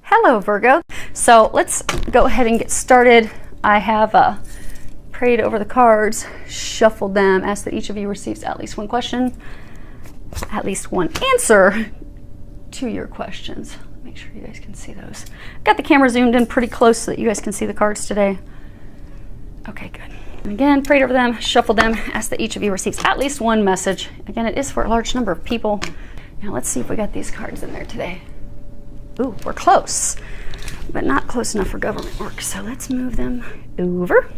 Hello, Virgo. So let's go ahead and get started. I have prayed over the cards, shuffled them, asked that each of you receives at least one question, at least one answer to your questions. Make sure you guys can see those. Got the camera zoomed in pretty close so that you guys can see the cards today. Okay, good. And again, prayed over them, shuffled them, asked that each of you receives at least one message. Again, it is for a large number of people. Now let's see if we got these cards in there today. Ooh, we're close, but not close enough for government work. So let's move them over.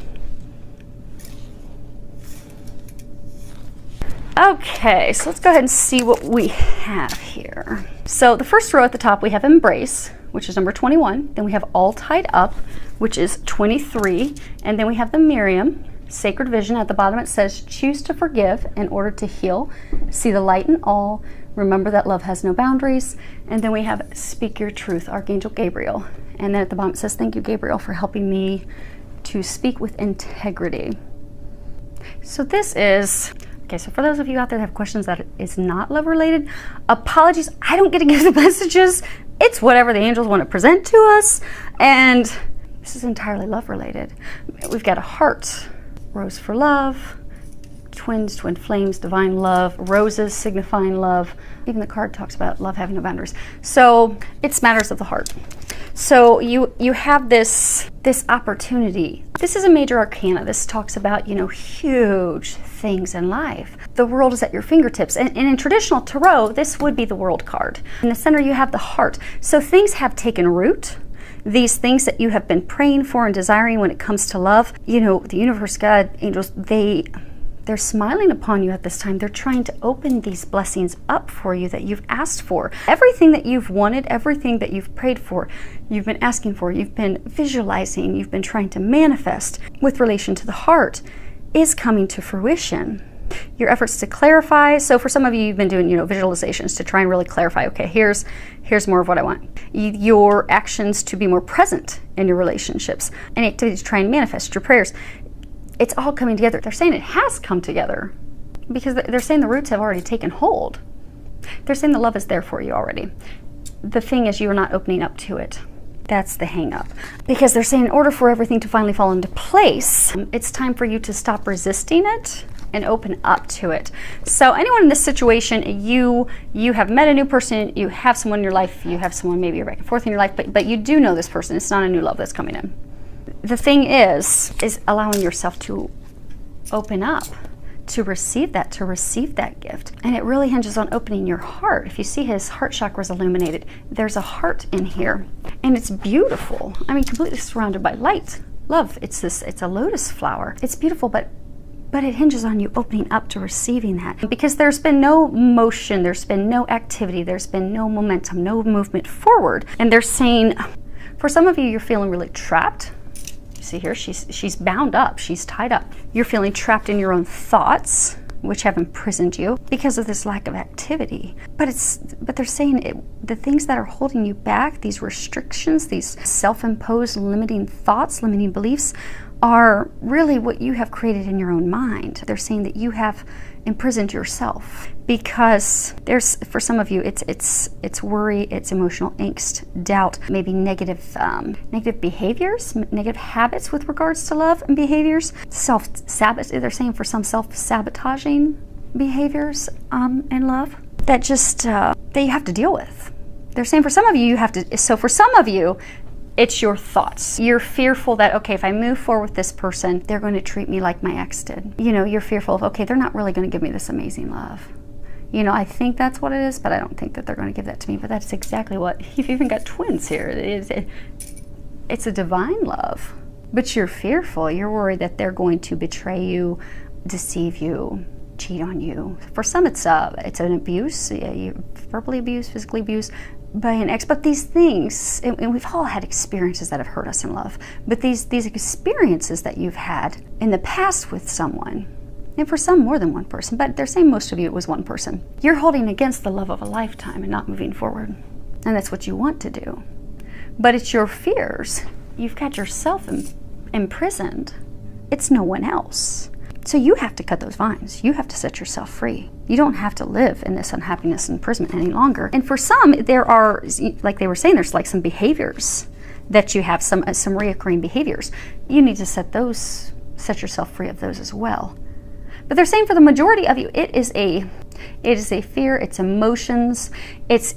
Okay, so let's go ahead and see what we have here. So the first row at the top, we have Embrace, which is number 21. Then we have All Tied Up, which is 23. And then we have the Miriam, Sacred Vision. At the bottom it says, choose to forgive in order to heal. See the light in all. Remember that love has no boundaries. And then we have Speak Your Truth, Archangel Gabriel. And then at the bottom it says, thank you, Gabriel, for helping me to speak with integrity. So this is, okay, so for those of you out there that have questions that is not love related, apologies, I don't get to give the messages. It's whatever the angels want to present to us. And this is entirely love related. We've got a heart, rose for love, twins, twin flames, divine love, roses signifying love. Even the card talks about love having no boundaries. So it's matters of the heart. So you have this opportunity. This is a major arcana. This talks about, you know, huge things in life. The world is at your fingertips. And in traditional tarot, this would be the world card. In the center, you have the heart. So things have taken root. These things that you have been praying for and desiring when it comes to love, you know, the universe, God, angels, they're smiling upon you at this time. They're trying to open these blessings up for you that you've asked for. Everything that you've wanted, everything that you've prayed for, you've been asking for, you've been visualizing, you've been trying to manifest with relation to the heart is coming to fruition. Your efforts to clarify. So for some of you, you've been doing, you know, visualizations to try and really clarify, okay, here's more of what I want. Your actions to be more present in your relationships, and activities to try and manifest your prayers. It's all coming together. They're saying it has come together because they're saying the roots have already taken hold. They're saying the love is there for you already. The thing is, you're not opening up to it. That's the hang up. Because they're saying in order for everything to finally fall into place, it's time for you to stop resisting it and open up to it. So anyone in this situation, you have met a new person, you have someone in your life, you have someone maybe you're back and forth in your life, but you do know this person. It's not a new love that's coming in. The thing is allowing yourself to open up, to receive that gift. And it really hinges on opening your heart. If you see his heart chakra is illuminated, there's a heart in here. And it's beautiful. I mean, completely surrounded by light. Love, it's a lotus flower. It's beautiful, but it hinges on you opening up to receiving that. Because there's been no motion, there's been no activity, there's been no momentum, no movement forward. And they're saying, for some of you, you're feeling really trapped. See here, she's bound up, she's tied up. You're feeling trapped in your own thoughts, which have imprisoned you because of this lack of activity. But they're saying the things that are holding you back, these restrictions, these self-imposed limiting thoughts, limiting beliefs, are really what you have created in your own mind. They're saying that you have imprisoned yourself because for some of you, it's worry, it's emotional angst, doubt, maybe negative behaviors, negative habits with regards to love and behaviors, self-sabotage. They're saying for some self-sabotaging behaviors in love that that you have to deal with. They're saying for some of you, so for some of you, it's your thoughts. You're fearful that, okay, if I move forward with this person, they're going to treat me like my ex did. You know, you're fearful of, okay, they're not really going to give me this amazing love. You know, I think that's what it is, but I don't think that they're going to give that to me. But that's exactly what, you've even got twins here. It's a divine love, but you're fearful. You're worried that they're going to betray you, deceive you, cheat on you. For some, it's an abuse, verbally abused, physically abused by an ex. But these things, and we've all had experiences that have hurt us in love, but these experiences that you've had in the past with someone, and for some more than one person, but they're saying most of you it was one person, you're holding against the love of a lifetime and not moving forward. And that's what you want to do. But it's your fears. You've got yourself imprisoned. It's no one else. So you have to cut those vines. You have to set yourself free. You don't have to live in this unhappiness and imprisonment any longer. And for some, there are, like they were saying, there's like some behaviors that you have, some reoccurring behaviors. You need to set yourself free of those as well. But they're saying for the majority of you, it is a fear, it's emotions,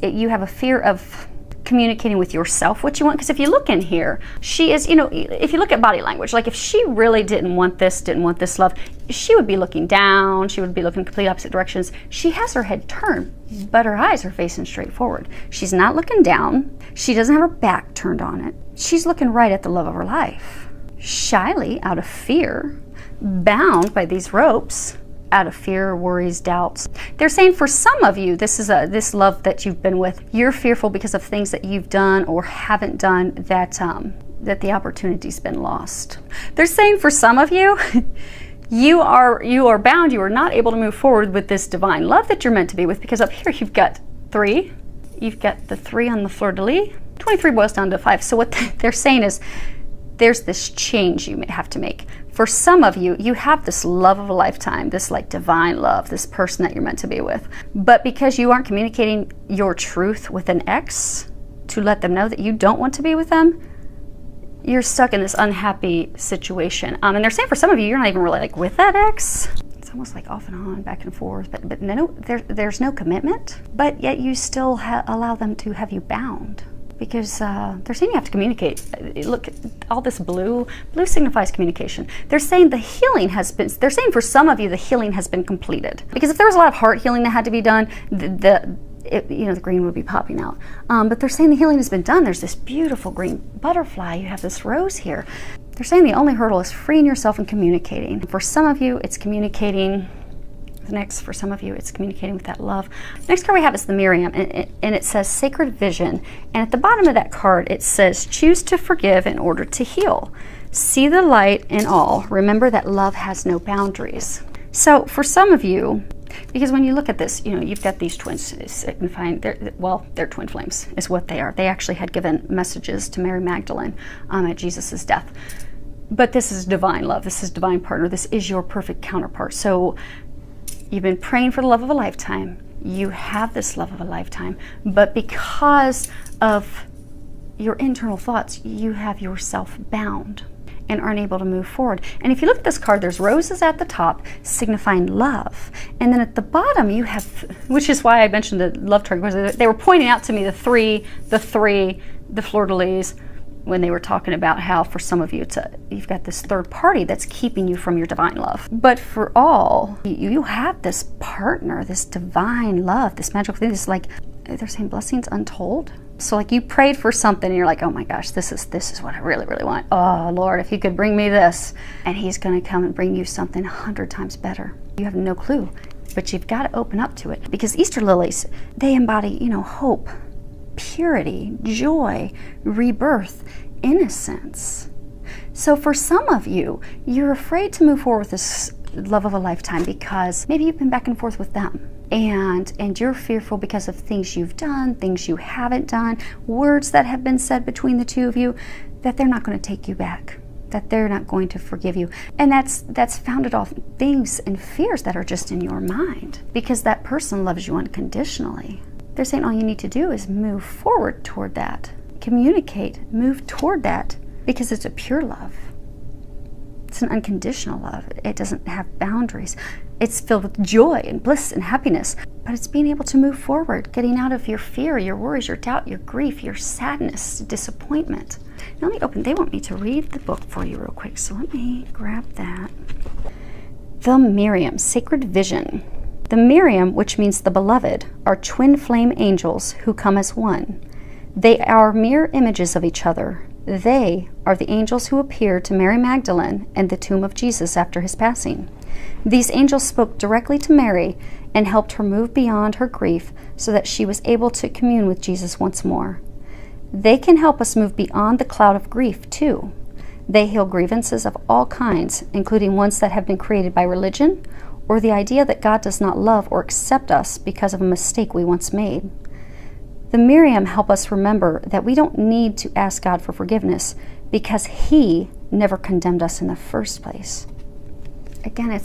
you have a fear of communicating with yourself what you want. Because if you look in here, she is, if you look at body language, like if she really didn't want this love, she would be looking down, she would be looking complete opposite directions. She has her head turned, but her eyes are facing straight forward. She's not looking down. She doesn't have her back turned on it. She's looking right at the love of her life. Shyly, out of fear, bound by these ropes, out of fear, worries, doubts. They're saying for some of you, this love that you've been with, you're fearful because of things that you've done or haven't done that the opportunity's been lost. They're saying for some of you, you are bound, you are not able to move forward with this divine love that you're meant to be with, because up here you've got 3. You've got the 3 on the fleur-de-lis. 23 boils down to 5. So what they're saying is there's this change you have to make. For some of you, you have this love of a lifetime, this like divine love, this person that you're meant to be with. But because you aren't communicating your truth with an ex to let them know that you don't want to be with them, you're stuck in this unhappy situation. And they're saying for some of you, you're not even really like with that ex. It's almost like off and on, back and forth, but no, there's no commitment, but yet you still allow them to have you bound. Because they're saying you have to communicate. Look, all this blue signifies communication. They're saying the healing has been, they're saying for some of you, the healing has been completed. Because if there was a lot of heart healing that had to be done, the green would be popping out. But they're saying the healing has been done. There's this beautiful green butterfly. You have this rose here. They're saying the only hurdle is freeing yourself and communicating. For some of you, it's communicating. Next, for some of you, it's communicating with that love. Next card we have is the Miriam, and it says Sacred Vision. And at the bottom of that card, it says, choose to forgive in order to heal. See the light in all. Remember that love has no boundaries. So for some of you, because when you look at this, you've got these twins signifying, they're twin flames is what they are. They actually had given messages to Mary Magdalene at Jesus's death. But this is divine love. This is divine partner. This is your perfect counterpart. So you've been praying for the love of a lifetime. You have this love of a lifetime, but because of your internal thoughts, you have yourself bound and aren't able to move forward. And if you look at this card, there's roses at the top signifying love. And then at the bottom you have, which is why I mentioned the love triangle, they were pointing out to me the three, the fleur-de-lis, when they were talking about how for some of you you've got this third party that's keeping you from your divine love. But for all, you have this partner, this divine love, this magical thing, this like, they're saying blessings untold. So like you prayed for something and you're like, oh my gosh, this is what I really, really want. Oh Lord, if you could bring me this. And he's gonna come and bring you something 100 times better. You have no clue, but you've got to open up to it, because Easter lilies, they embody, hope, purity, joy, rebirth, innocence. So for some of you, you're afraid to move forward with this love of a lifetime because maybe you've been back and forth with them, and you're fearful because of things you've done, things you haven't done, words that have been said between the two of you, that they're not going to take you back, that they're not going to forgive you. And that's founded off things and fears that are just in your mind, because that person loves you unconditionally. They're saying all you need to do is move forward toward that. Communicate, move toward that, because it's a pure love. It's an unconditional love. It doesn't have boundaries. It's filled with joy and bliss and happiness, but it's being able to move forward, getting out of your fear, your worries, your doubt, your grief, your sadness, disappointment. Now let me open, they want me to read the book for you real quick, so let me grab that. The Miriam, Sacred Vision. The Miriam, which means the beloved, are twin flame angels who come as one. They are mirror images of each other. They are the angels who appeared to Mary Magdalene and the tomb of Jesus after his passing. These angels spoke directly to Mary and helped her move beyond her grief so that she was able to commune with Jesus once more. They can help us move beyond the cloud of grief, too. They heal grievances of all kinds, including ones that have been created by religion, or the idea that God does not love or accept us because of a mistake we once made. The Miriam help us remember that we don't need to ask God for forgiveness because He never condemned us in the first place. again,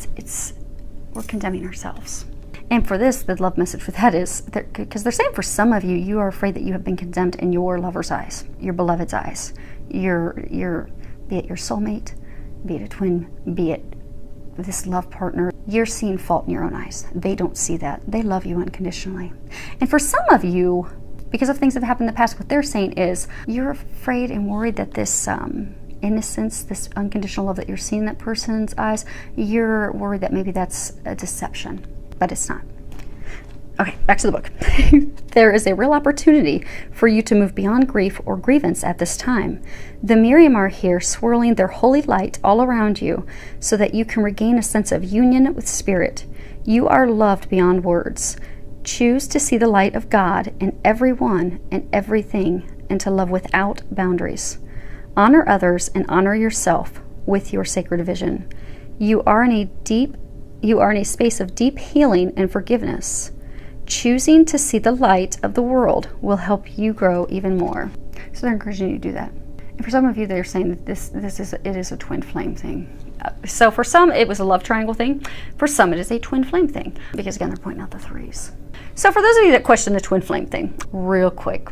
we're condemning ourselves. And for this, the love message for that is, because they're saying for some of you, you are afraid that you have been condemned in your lover's eyes, your beloved's eyes, be it your soulmate, be it a twin, be it this love partner. You're seeing fault in your own eyes. They don't see that. They love you unconditionally. And for some of you, because of things that have happened in the past, what they're saying is you're afraid and worried that this innocence, this unconditional love that you're seeing in that person's eyes, you're worried that maybe that's a deception. But it's not. Okay, back to the book. There is a real opportunity for you to move beyond grief or grievance at this time. The Miriam are here swirling their holy light all around you so that you can regain a sense of union with Spirit. You are loved beyond words. Choose to see the light of God in everyone and everything and to love without boundaries. Honor others and honor yourself with your sacred vision. You are in a space of deep healing and forgiveness. Choosing to see the light of the world will help you grow even more. So they're encouraging you to do that. And for some of you, they're saying that it is a twin flame thing. So for some, it was a love triangle thing. For some, it is a twin flame thing. Because again, they're pointing out the threes. So for those of you that question the twin flame thing, real quick.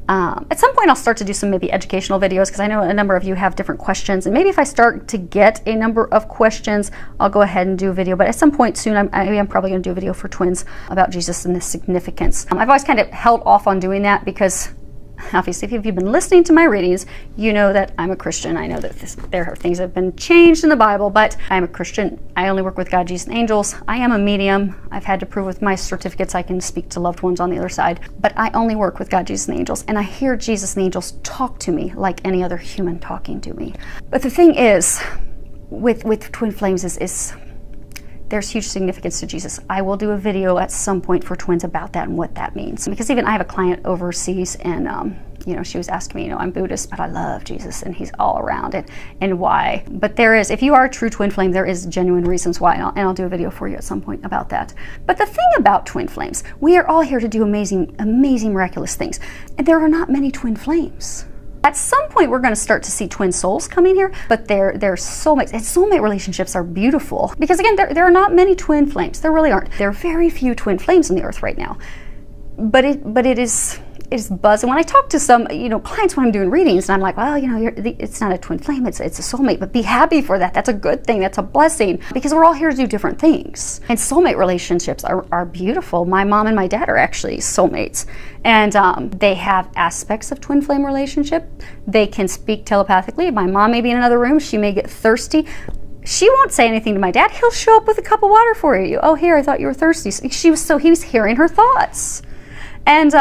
At some point I'll start to do some maybe educational videos because I know a number of you have different questions, and maybe if I start to get a number of questions, I'll go ahead and do a video. But at some point soon, I'm probably going to do a video for twins about Jesus and the significance. I've always kind of held off on doing that because obviously if you've been listening to my readings, you know that I'm a Christian. I know that there are things that have been changed in the Bible, but I'm a Christian. I only work with God, Jesus, and angels. I am a medium. I've had to prove with my certificates I can speak to loved ones on the other side, but I only work with God, Jesus, and angels, and I hear Jesus and angels talk to me like any other human talking to me. But the thing is, with twin flames is there's huge significance to Jesus. I will do a video at some point for twins about that and what that means. Because even I have a client overseas, and she was asking me, I'm Buddhist, but I love Jesus and he's all around it, and why. But there is, if you are a true twin flame, there is genuine reasons why, and I'll do a video for you at some point about that. But the thing about twin flames, we are all here to do amazing, amazing, miraculous things. And there are not many twin flames. At some point, we're going to start to see twin souls coming here, but they're soulmates. And soulmate relationships are beautiful because, again, there are not many twin flames. There really aren't. There are very few twin flames on the earth right now. But it is buzz. And when I talk to some clients when I'm doing readings, and I'm like, well, it's not a twin flame, it's a soulmate, but be happy for that. That's a good thing. That's a blessing, because we're all here to do different things. And soulmate relationships are beautiful. My mom and my dad are actually soulmates, and they have aspects of twin flame relationship. They can speak telepathically. My mom may be in another room. She may get thirsty. She won't say anything to my dad. He'll show up with a cup of water for you. Oh, here, I thought you were thirsty. He was hearing her thoughts. And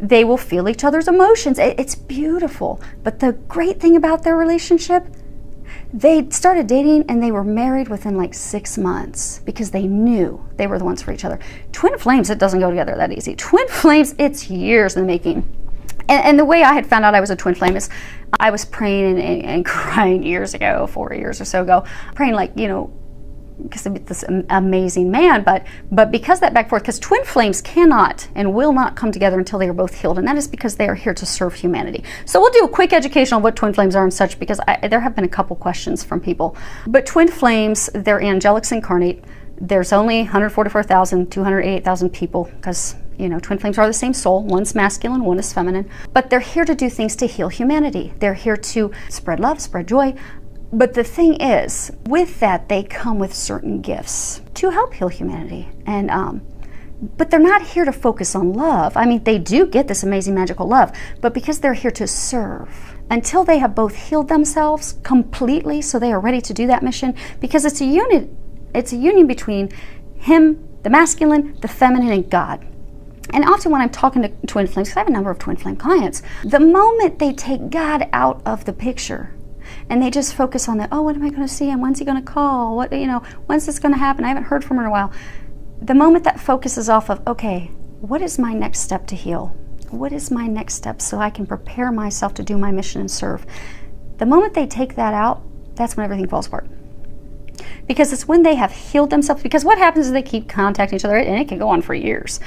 they will feel each other's emotions. It's beautiful. But the great thing about their relationship, they started dating and they were married within like 6 months because they knew they were the ones for each other. Twin flames, it doesn't go together that easy. Twin flames, it's years in the making. And the way I had found out I was a twin flame is I was praying and crying years ago, 4 years or so ago, praying because of this amazing man, but because that back and forth, because twin flames cannot and will not come together until they are both healed, and that is because they are here to serve humanity. So we'll do a quick education on what twin flames are and such, because there have been a couple questions from people. But twin flames, they're angelics incarnate. There's only 144,000, 288,000 people, because twin flames are the same soul. One's masculine, one is feminine, but they're here to do things to heal humanity. They're here to spread love, spread joy. But the thing is, with that, they come with certain gifts to help heal humanity. And but they're not here to focus on love. I mean, they do get this amazing magical love, but because they're here to serve, until they have both healed themselves completely, so they are ready to do that mission, because it's a union between him, the masculine, the feminine, and God. And often when I'm talking to twin flames, because I have a number of twin flame clients, the moment they take God out of the picture, and they just focus on what am I going to see him? When's he going to call? When's this going to happen? I haven't heard from her in a while. The moment that focuses off of, okay, what is my next step to heal? What is my next step so I can prepare myself to do my mission and serve? The moment they take that out, that's when everything falls apart. Because it's when they have healed themselves. Because what happens is they keep contacting each other, and it can go on for years,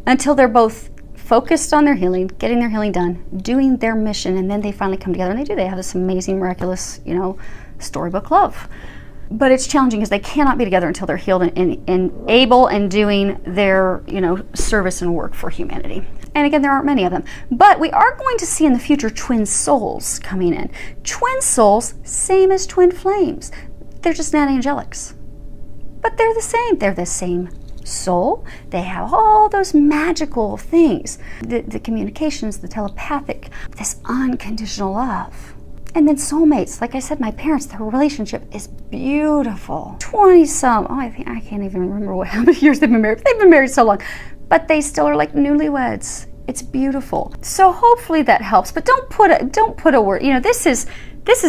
until they're both focused on their healing, getting their healing done, doing their mission, and then they finally come together, and they have this amazing, miraculous, storybook love. but it's challenging because they cannot be together until they're healed and able and doing their, service and work for humanity. And again, there aren't many of them. But we are going to see in the future twin souls coming in. Twin souls, same as twin flames. They're just not angelics. But they're the same. They're the same soul. They have all those magical things. The communications, the telepathic, this unconditional love. And then soulmates. Like I said, my parents, their relationship is beautiful. 20-some, I can't even remember how many years they've been married. They've been married so long. But they still are like newlyweds. It's beautiful. So hopefully that helps. But don't put a word. This is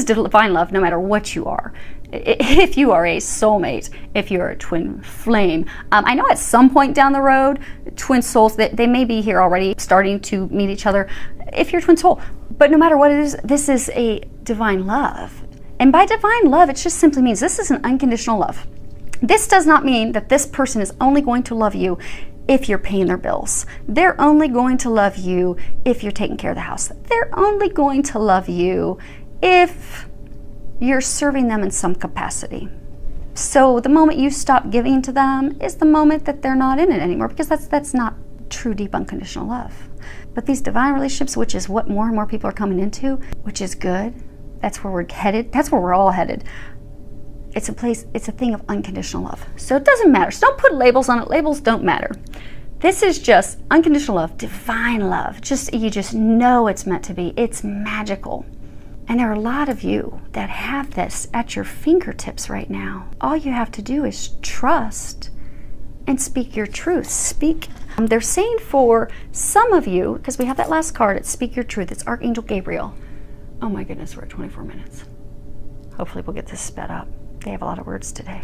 divine love, no matter what you are. If you are a soulmate, if you're a twin flame. I know at some point down the road, twin souls, they may be here already, starting to meet each other. If you're a twin soul, but no matter what it is, this is a divine love. And by divine love, it just simply means this is an unconditional love. This does not mean that this person is only going to love you if you're paying their bills. They're only going to love you if you're taking care of the house. They're only going to love you if you're serving them in some capacity. So the moment you stop giving to them is the moment that they're not in it anymore, because that's not true, deep, unconditional love. But these divine relationships, which is what more and more people are coming into, which is good, that's where we're headed, that's where we're all headed. It's a thing of unconditional love. So it doesn't matter. So don't put labels on it. Labels don't matter. This is just unconditional love, divine love. You just know it's meant to be. It's magical. And there are a lot of you that have this at your fingertips right now. All you have to do is trust and speak your truth. Speak. They're saying for some of you, because we have that last card, it's Speak Your Truth. It's Archangel Gabriel. Oh my goodness, we're at 24 minutes. Hopefully we'll get this sped up. They have a lot of words today.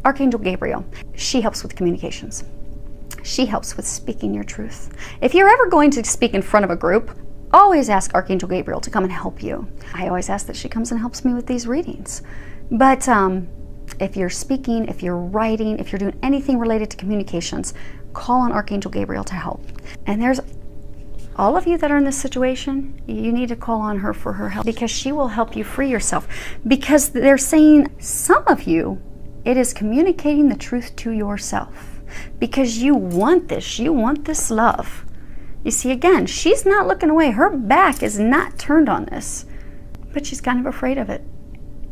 Archangel Gabriel, she helps with communications. She helps with speaking your truth. If you're ever going to speak in front of a group, always ask Archangel Gabriel to come and help you. I always ask that she comes and helps me with these readings. But if you're speaking, if you're writing, if you're doing anything related to communications, call on Archangel Gabriel to help. And there's all of you that are in this situation, you need to call on her for her help, because she will help you free yourself. Because they're saying some of you, it is communicating the truth to yourself. Because you want this love. You see, again, she's not looking away. Her back is not turned on this. But she's kind of afraid of it.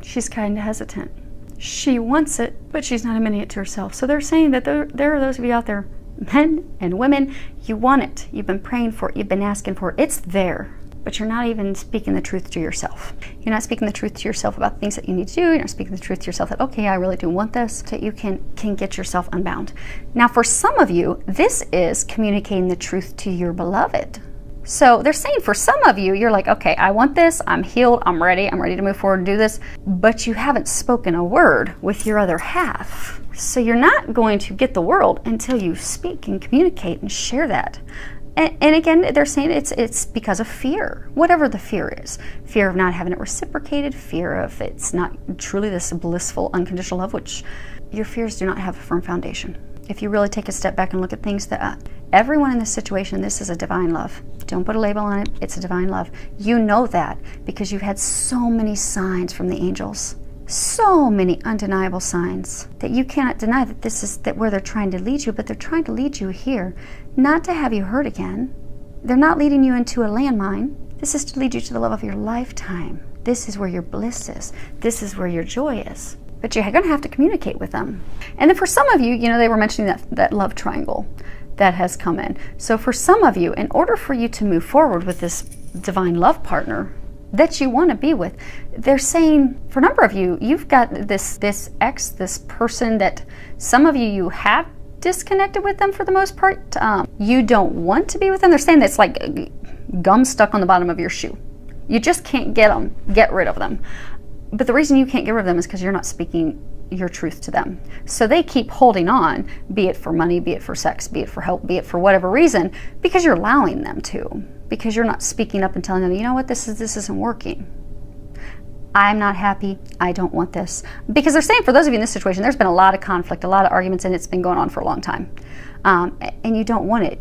She's kind of hesitant. She wants it, but she's not admitting it to herself. So they're saying that there are those of you out there, men and women, you want it. You've been praying for it. You've been asking for it. It's there. But you're not even speaking the truth to yourself. You're not speaking the truth to yourself about things that you need to do. You're not speaking the truth to yourself that, okay, I really do want this, that you can get yourself unbound. Now, for some of you, this is communicating the truth to your beloved. So they're saying for some of you, you're like, okay, I want this, I'm healed, I'm ready to move forward and do this, but you haven't spoken a word with your other half. So you're not going to get the world until you speak and communicate and share that. And again, they're saying it's because of fear, whatever the fear is. Fear of not having it reciprocated, fear of it's not truly this blissful, unconditional love, which your fears do not have a firm foundation. If you really take a step back and look at things, that everyone in this situation, this is a divine love. Don't put a label on it, it's a divine love. You know that because you've had so many signs from the angels. So many undeniable signs that you cannot deny that this is where they're trying to lead you, but they're trying to lead you here, not to have you hurt again. They're not leading you into a landmine. This is to lead you to the love of your lifetime. This is where your bliss is. This is where your joy is. But you're going to have to communicate with them. And then for some of you, they were mentioning that love triangle that has come in. So for some of you, in order for you to move forward with this divine love partner that you want to be with, they're saying for a number of you, you've got this ex, this person that some of you have disconnected with them for the most part. You don't want to be with them. They're saying that's like gum stuck on the bottom of your shoe. You just can't get rid of them. But the reason you can't get rid of them is because you're not speaking your truth to them. So they keep holding on, be it for money, be it for sex, be it for help, be it for whatever reason, because you're allowing them to. Because you're not speaking up and telling them, you know what, this isn't working. I'm not happy. I don't want this. Because they're saying for those of you in this situation, there's been a lot of conflict, a lot of arguments, and it's been going on for a long time. And you don't want it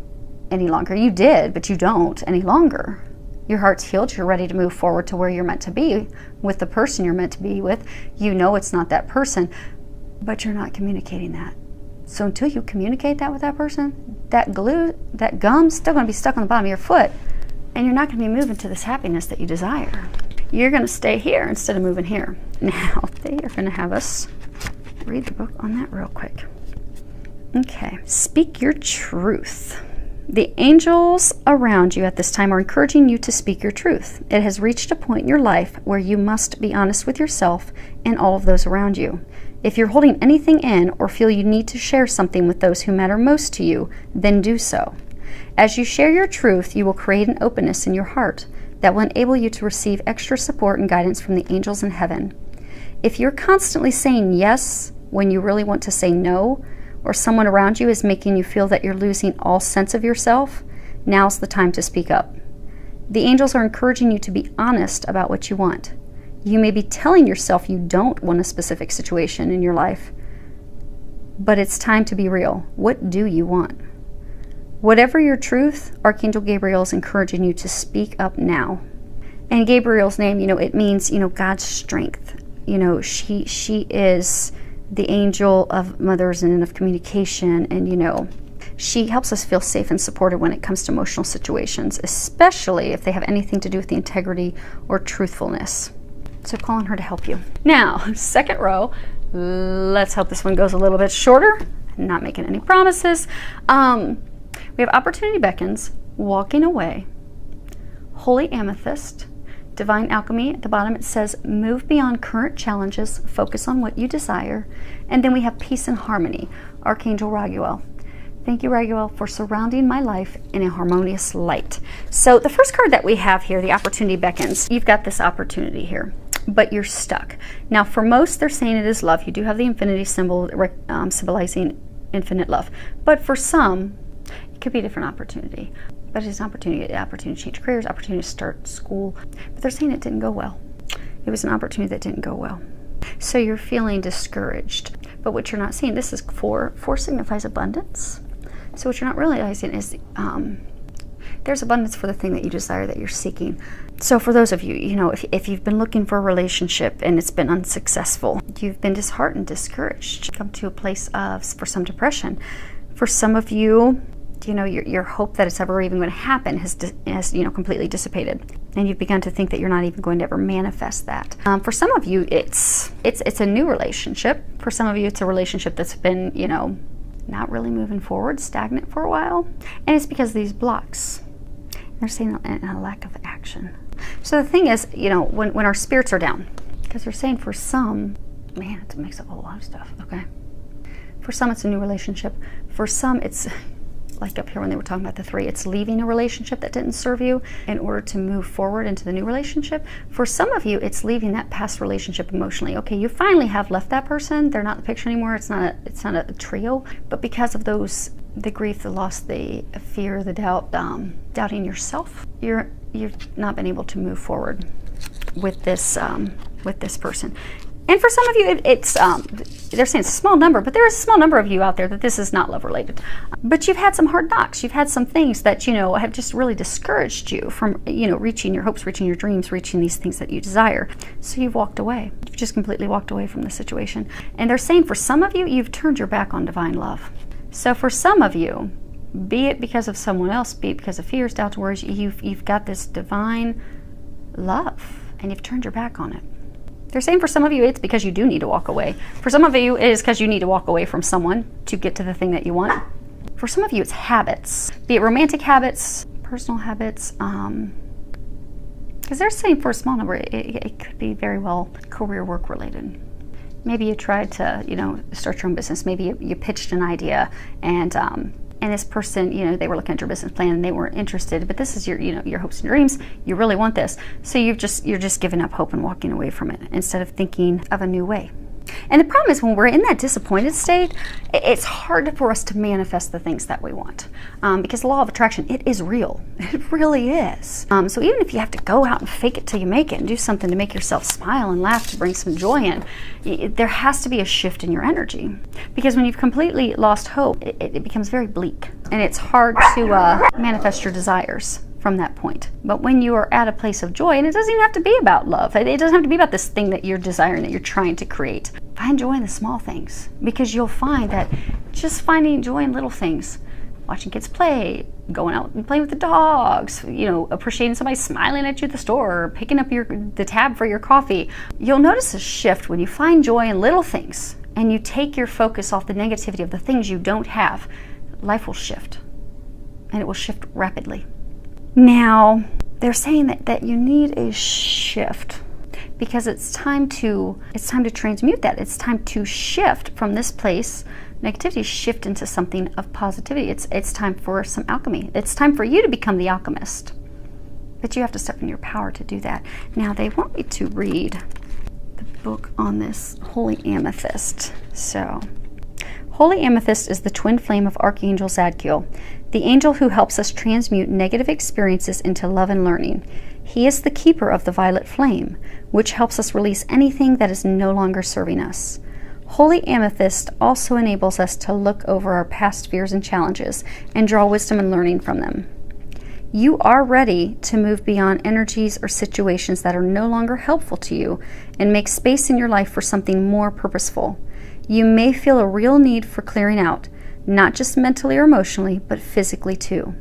any longer. You did, but you don't any longer. Your heart's healed. You're ready to move forward to where you're meant to be with the person you're meant to be with. You know it's not that person, but you're not communicating that. So until you communicate that with that person, that glue, that gum's still going to be stuck on the bottom of your foot, and you're not going to be moving to this happiness that you desire. You're going to stay here instead of moving here. Now, they are going to have us read the book on that real quick. Okay, speak your truth. The angels around you at this time are encouraging you to speak your truth. It has reached a point in your life where you must be honest with yourself and all of those around you. If you're holding anything in or feel you need to share something with those who matter most to you, then do so. As you share your truth, you will create an openness in your heart that will enable you to receive extra support and guidance from the angels in heaven. If you're constantly saying yes when you really want to say no, or someone around you is making you feel that you're losing all sense of yourself, now's the time to speak up. The angels are encouraging you to be honest about what you want. You may be telling yourself you don't want a specific situation in your life, but it's time to be real. What do you want? Whatever your truth, Archangel Gabriel is encouraging you to speak up now. And Gabriel's name, it means, God's strength. She is the angel of mothers and of communication, and she helps us feel safe and supported when it comes to emotional situations, especially if they have anything to do with the integrity or truthfulness. So call on her to help you. Now, second row, let's hope this one goes a little bit shorter. I'm not making any promises. We have Opportunity Beckons, Walking Away, Holy Amethyst, Divine Alchemy. At the bottom it says, move beyond current challenges, focus on what you desire. And then we have Peace and Harmony, Archangel Raguel. Thank you, Raguel, for surrounding my life in a harmonious light. So the first card that we have here, the Opportunity Beckons, you've got this opportunity here, but you're stuck. Now, for most, they're saying it is love. You do have the infinity symbol symbolizing infinite love. But for some, it could be a different opportunity. But it's an opportunity to change careers, opportunity to start school. But they're saying it didn't go well. It was an opportunity that didn't go well. So you're feeling discouraged. But what you're not seeing, this is 4. 4 signifies abundance. So what you're not realizing is there's abundance for the thing that you desire, that you're seeking. So for those of you, if you've been looking for a relationship and it's been unsuccessful, you've been disheartened, discouraged, come to a place of, for some, depression. For some of you, your hope that it's ever even going to happen has completely dissipated, and you've begun to think that you're not even going to ever manifest that. For some of you, it's a new relationship. For some of you, it's a relationship that's been not really moving forward, stagnant for a while, and it's because of these blocks. They're saying a lack of action. So the thing is, when our spirits are down, because they're saying for some, man, it makes up a whole lot of stuff. Okay, for some it's a new relationship. For some it's like up here when they were talking about the 3, it's leaving a relationship that didn't serve you in order to move forward into the new relationship. For some of you, it's leaving that past relationship emotionally. Okay, you finally have left that person. They're not in the picture anymore. It's not a trio. But because of the grief, the loss, the fear, the doubt, doubting yourself, you've not been able to move forward with this person. And for some of you, they're saying it's a small number, but there is a small number of you out there that this is not love related. But you've had some hard knocks. You've had some things that, have just really discouraged you from, reaching your hopes, reaching your dreams, reaching these things that you desire. So you've walked away. You've just completely walked away from the situation. And they're saying for some of you, you've turned your back on divine love. So for some of you, be it because of someone else, be it because of fears, doubts, worries, you've got this divine love and you've turned your back on it. They're saying for some of you, it's because you do need to walk away. For some of you, it is because you need to walk away from someone to get to the thing that you want. For some of you, it's habits, be it romantic habits, personal habits, because they're saying for a small number, it could be very well career work related. Maybe you tried to, start your own business. Maybe you pitched an idea and this person, they were looking at your business plan and they weren't interested, but this is your hopes and dreams. You really want this. So you're just giving up hope and walking away from it instead of thinking of a new way. And the problem is when we're in that disappointed state, it's hard for us to manifest the things that we want because the law of attraction, it is real. It really is. So even if you have to go out and fake it till you make it and do something to make yourself smile and laugh to bring some joy in, there has to be a shift in your energy, because when you've completely lost hope, it becomes very bleak and it's hard to manifest your desires. from that point. But when you are at a place of joy, and it doesn't even have to be about love, it doesn't have to be about this thing that you're desiring, that you're trying to create. Find joy in the small things, because you'll find that just finding joy in little things, watching kids play, going out and playing with the dogs, you know, appreciating somebody smiling at you at the store, or picking up the tab for your coffee. You'll notice a shift when you find joy in little things and you take your focus off the negativity of the things you don't have. Life will shift, and it will shift rapidly. Now, they're saying that you need a shift, because it's time to transmute that. It's time to shift from this place, negativity, shift into something of positivity. It's time for some alchemy. It's time for you to become the alchemist. But you have to step in your power to do that. Now, they want me to read the book on this holy amethyst. So, holy amethyst is the twin flame of Archangel Zadkiel, the angel who helps us transmute negative experiences into love and learning. He is the keeper of the violet flame, which helps us release anything that is no longer serving us. Holy amethyst also enables us to look over our past fears and challenges and draw wisdom and learning from them. You are ready to move beyond energies or situations that are no longer helpful to you and make space in your life for something more purposeful. You may feel a real need for clearing out, not just mentally or emotionally, but physically too.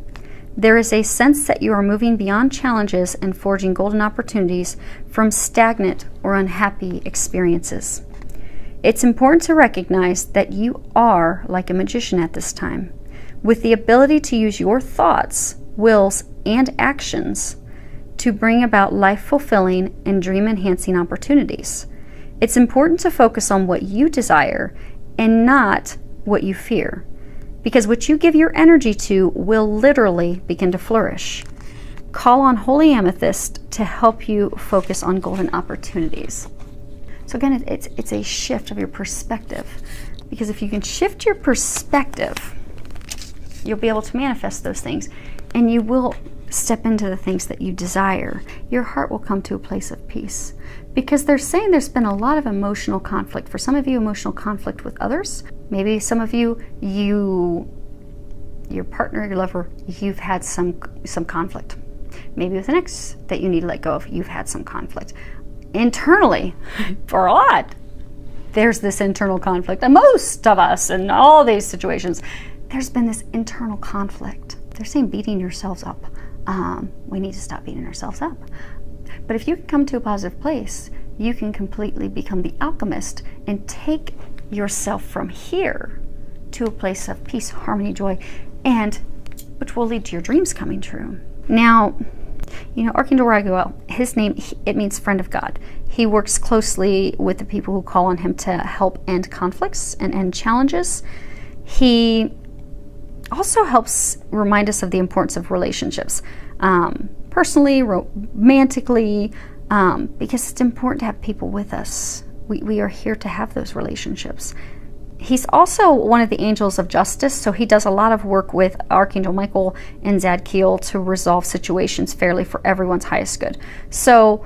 There is a sense that you are moving beyond challenges and forging golden opportunities from stagnant or unhappy experiences. It's important to recognize that you are like a magician at this time, with the ability to use your thoughts, wills, and actions to bring about life-fulfilling and dream-enhancing opportunities. It's important to focus on what you desire and not what you fear, because what you give your energy to will literally begin to flourish. Call on Holy Amethyst to help you focus on golden opportunities. So again, it's a shift of your perspective, because if you can shift your perspective, you'll be able to manifest those things, and you will step into the things that you desire. Your heart will come to a place of peace, because they're saying there's been a lot of emotional conflict. For some of you, emotional conflict with others. Maybe some of you, your partner, your lover, you've had some conflict. Maybe with an ex that you need to let go of, you've had some conflict. Internally, for a lot, there's this internal conflict. And most of us in all these situations, there's been this internal conflict. They're saying beating yourselves up. We need to stop beating ourselves up. But if you can come to a positive place, you can completely become the alchemist and take yourself from here to a place of peace, harmony, joy, and which will lead to your dreams coming true. Now, you know, Archangel Raphael, his name, it means friend of God. He works closely with the people who call on him to help end conflicts and end challenges. He also helps remind us of the importance of relationships, personally, romantically, because it's important to have people with us. We are here to have those relationships. He's also one of the angels of justice, so he does a lot of work with Archangel Michael and Zadkiel to resolve situations fairly for everyone's highest good. So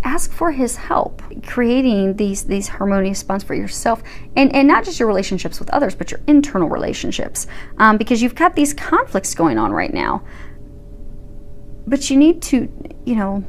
ask for his help creating these harmonious bonds for yourself, and not just your relationships with others, but your internal relationships, because you've got these conflicts going on right now. But you need to, you know,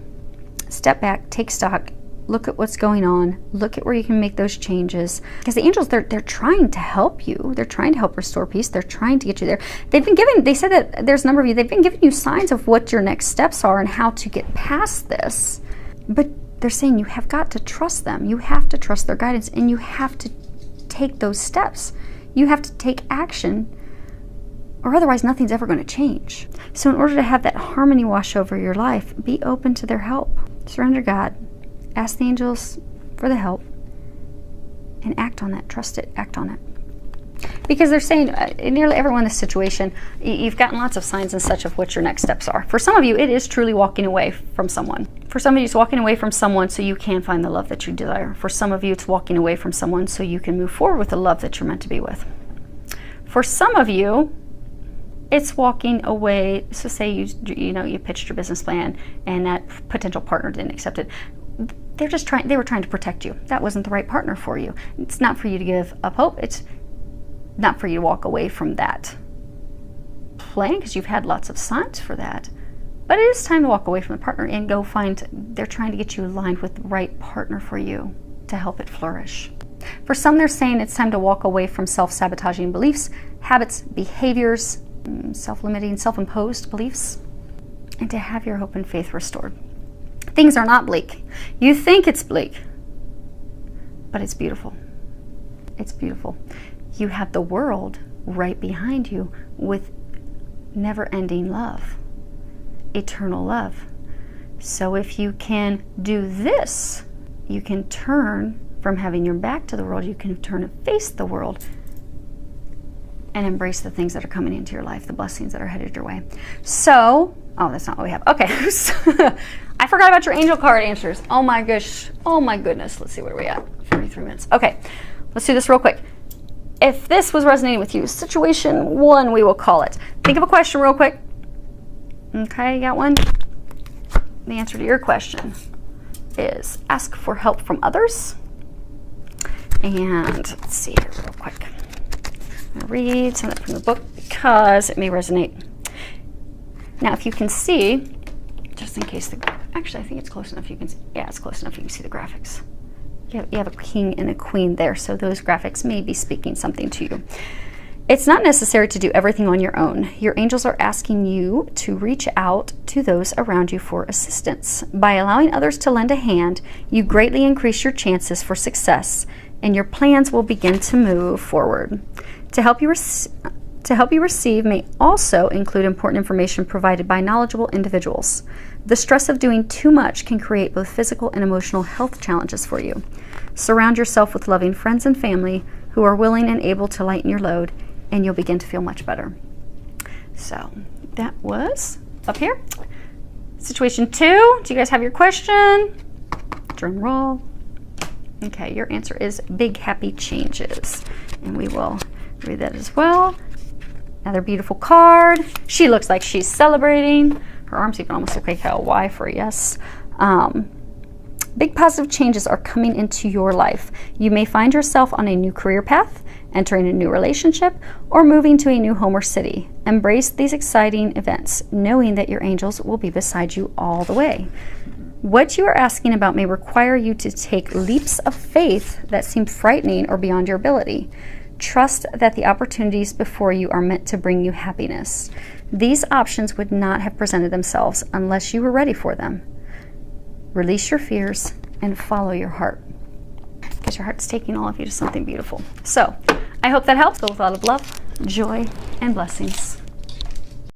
step back, take stock, look at what's going on, look at where you can make those changes. Because the angels, they're trying to help you. They're trying to help restore peace. They're trying to get you there. They said that there's a number of you, they've been giving you signs of what your next steps are and how to get past this. But they're saying you have got to trust them. You have to trust their guidance, and you have to take those steps. You have to take action, or otherwise nothing's ever going to change. So in order to have that harmony wash over your life, be open to their help. Surrender God. Ask the angels for the help, and act on that. Trust it. Act on it. Because they're saying nearly everyone in this situation, you've gotten lots of signs and such of what your next steps are. For some of you, it is truly walking away from someone. For some of you, it's walking away from someone so you can find the love that you desire. For some of you, it's walking away from someone so you can move forward with the love that you're meant to be with. For some of you, it's walking away. So say you pitched your business plan and that potential partner didn't accept it. They were trying to protect you. That wasn't the right partner for you. It's not for you to give up hope. It's not for you to walk away from that plan, because you've had lots of signs for that. But it is time to walk away from the partner and go find, they're trying to get you aligned with the right partner for you to help it flourish. For some, they're saying it's time to walk away from self-sabotaging beliefs, habits, behaviors, self-limiting, self-imposed beliefs, and to have your hope and faith restored. Things are not bleak. You think it's bleak, but it's beautiful. It's beautiful. You have the world right behind you with never-ending love, eternal love. So if you can do this, you can turn from having your back to the world, you can turn and face the world and embrace the things that are coming into your life, the blessings that are headed your way. So, oh, that's not what we have. Okay. I forgot about your angel card answers. Oh my gosh. Oh my goodness. Let's see, where are we at? 43 minutes. Okay. Let's do this real quick. If this was resonating with you, situation 1, we will call it. Think of a question real quick. Okay, you got one? The answer to your question is ask for help from others. And let's see here real quick. I'm going to read something from the book because it may resonate. Now, if you can see, just in case actually, I think it's close enough you can see. Yeah, it's close enough you can see the graphics. You have a king and a queen there, so those graphics may be speaking something to you. It's not necessary to do everything on your own. Your angels are asking you to reach out to those around you for assistance. By allowing others to lend a hand, you greatly increase your chances for success, and your plans will begin to move forward. To help you receive may also include important information provided by knowledgeable individuals. The stress of doing too much can create both physical and emotional health challenges for you. Surround yourself with loving friends and family who are willing and able to lighten your load, and you'll begin to feel much better. So that was up here. Situation 2, do you guys have your question? Drum roll. Okay, your answer is big happy changes. And we will read that as well. Another beautiful card. She looks like she's celebrating. Her arms even almost look like a Y for a yes. Big positive changes are coming into your life. You may find yourself on a new career path, entering a new relationship, or moving to a new home or city. Embrace these exciting events, knowing that your angels will be beside you all the way. What you are asking about may require you to take leaps of faith that seem frightening or beyond your ability. Trust that the opportunities before you are meant to bring you happiness. These options would not have presented themselves unless you were ready for them. Release your fears and follow your heart, because your heart's taking all of you to something beautiful. So I hope that helps. Go with a lot of love, joy, and blessings.